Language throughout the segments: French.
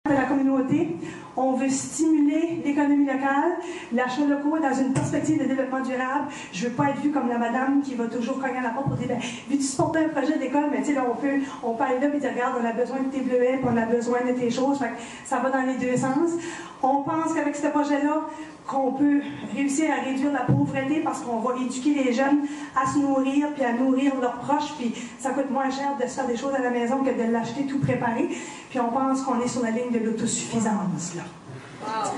de la communauté. On veut stimuler l'économie locale, l'achat locaux dans une perspective de développement durable. Je ne veux pas être vue comme la madame qui va toujours cogner à la porte pour dire vu tu supportes un projet d'école, mais tu sais, là, on peut aller là et dire regarde, on a besoin de tes bleuets, puis on a besoin de tes choses. Fait que ça va dans les deux sens. On pense qu'avec ce projet-là, qu'on peut réussir à réduire la pauvreté parce qu'on va éduquer les jeunes à se nourrir puis à nourrir leurs proches, puis ça coûte moins cher de se faire des choses à la maison que de l'acheter tout préparé. Puis on pense qu'on est sur la ligne de l'autosuffisance, là. Wow.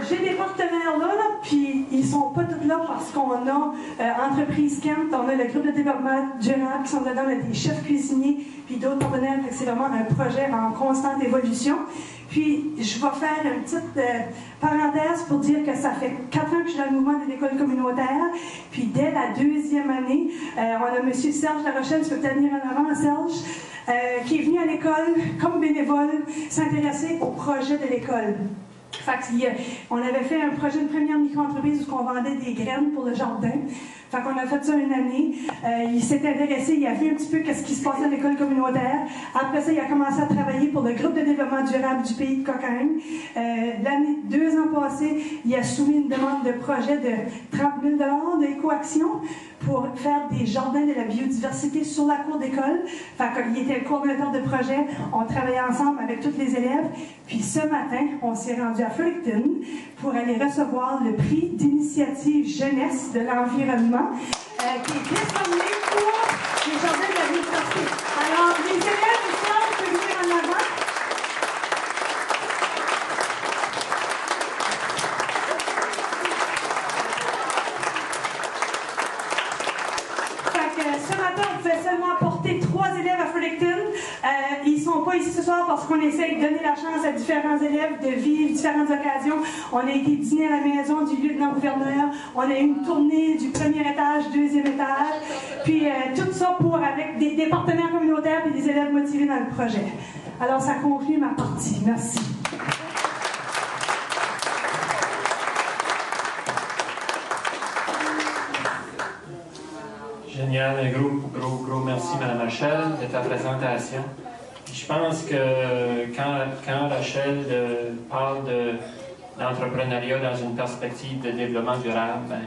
J'ai des partenaires là, puis ils sont pas tous là parce qu'on a Entreprise Kent, on a le groupe de développement durable qui sont dedans, on a des chefs cuisiniers, puis d'autres partenaires, c'est vraiment un projet en constante évolution. Puis je vais faire une petite parenthèse pour dire que ça fait 4 ans que je suis dans le mouvement de l'école communautaire, puis dès la 2e année, on a M. Serge Larochelle, je peux peut-être venir en avant, Serge, qui est venu à l'école comme bénévole s'intéresser au projet de l'école. Fait on avait fait un projet de première micro-entreprise où on vendait des graines pour le jardin. Fait qu'on a fait ça une année. Il s'est intéressé, il a vu un petit peu ce qui se passait à l'école communautaire. Après ça, il a commencé à travailler pour le groupe de développement durable du pays de Cocagne. 2 ans passés, il a soumis une demande de projet de 30 000 $ d'éco-action pour faire des jardins de la biodiversité sur la cour d'école. Fait qu'il était le coordonnateur de projet. On travaillait ensemble avec tous les élèves. Puis ce matin, on s'est rendu à Fredericton pour aller recevoir le prix d'initiative jeunesse de l'environnement qui est décerné pour les jardins de la biodiversité. Alors, les élèves, ils peuvent venir en avant. Ce matin, on pouvait seulement apporter 3 élèves à Fredericton. Ils ne sont pas ici ce soir parce qu'on essaie de donner la chance à différents élèves de vivre différentes occasions. On a été dîner à la maison du lieutenant-gouverneur. On a eu une tournée du 1er étage, 2e étage. Puis tout ça avec des partenaires communautaires et des élèves motivés dans le projet. Alors, ça conclut ma partie. Merci. Génial, un gros merci, Mme Rachel, de ta présentation. Je pense que quand Rachel parle d'entrepreneuriat dans une perspective de développement durable, ben,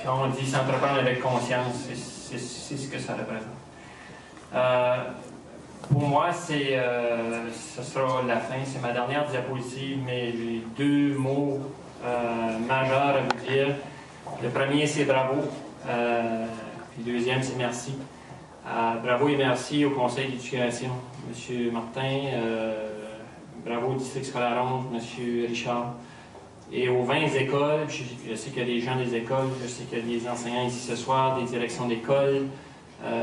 quand on dit s'entreprendre avec conscience, c'est ce que ça représente. Pour moi, ce sera la fin, c'est ma dernière diapositive, mais j'ai 2 mots majeurs à vous dire. Le premier, c'est bravo. Le deuxième, c'est merci. Bravo et merci au Conseil d'éducation, M. Martin, bravo au district scolaire 11, M. Richard, et aux 20 écoles. Je sais qu'il y a des gens des écoles, je sais qu'il y a des enseignants ici ce soir, des directions d'école,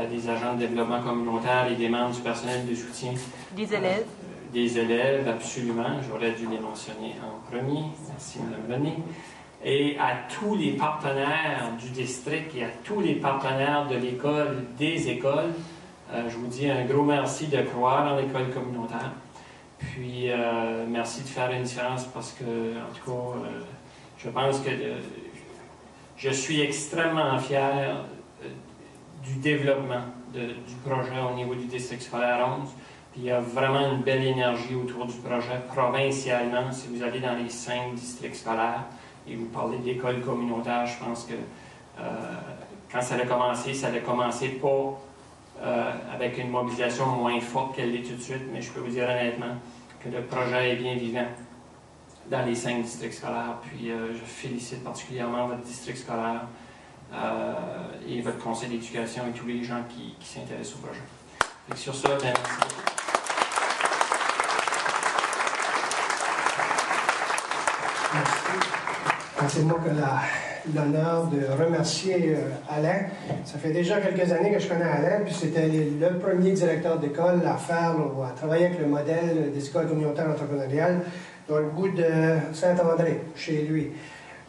des agents de développement communautaire et des membres du personnel de soutien. Des élèves. Des élèves, absolument. J'aurais dû les mentionner en premier. Merci, Mme René. Et à tous les partenaires du district et à tous les partenaires de l'école, des écoles, je vous dis un gros merci de croire en l'école communautaire. Puis, merci de faire une différence parce que, en tout cas, je pense que je suis extrêmement fier du développement du projet au niveau du district scolaire 11. Puis, il y a vraiment une belle énergie autour du projet provincialement. Si vous allez dans les 5 districts scolaires, et vous parlez d'école communautaire, je pense que quand ça a commencé pas avec une mobilisation moins forte qu'elle l'est tout de suite, mais je peux vous dire honnêtement que le projet est bien vivant dans les 5 districts scolaires. Puis je félicite particulièrement votre district scolaire et votre conseil d'éducation et tous les gens qui s'intéressent au projet. Et sur ça, bien, merci. C'est moi qui ai l'honneur de remercier Alain. Ça fait déjà quelques années que je connais Alain, puis c'était le premier directeur d'école à travailler avec le modèle des écoles communautaires entrepreneuriales dans le bout de Saint-André, chez lui.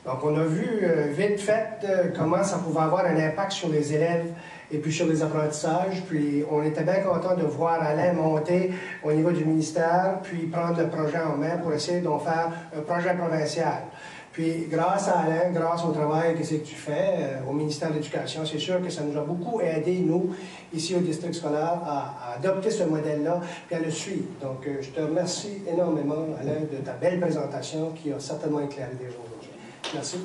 Donc on a vu vite fait comment ça pouvait avoir un impact sur les élèves et puis sur les apprentissages. Puis on était bien content de voir Alain monter au niveau du ministère, puis prendre le projet en main pour essayer d'en faire un projet provincial. Puis, grâce à Alain, grâce au travail que tu fais au ministère de l'Éducation, c'est sûr que ça nous a beaucoup aidé, nous, ici au district scolaire, à adopter ce modèle-là, puis à le suivre. Donc, je te remercie énormément, Alain, de ta belle présentation qui a certainement éclairé des gens aujourd'hui. Merci.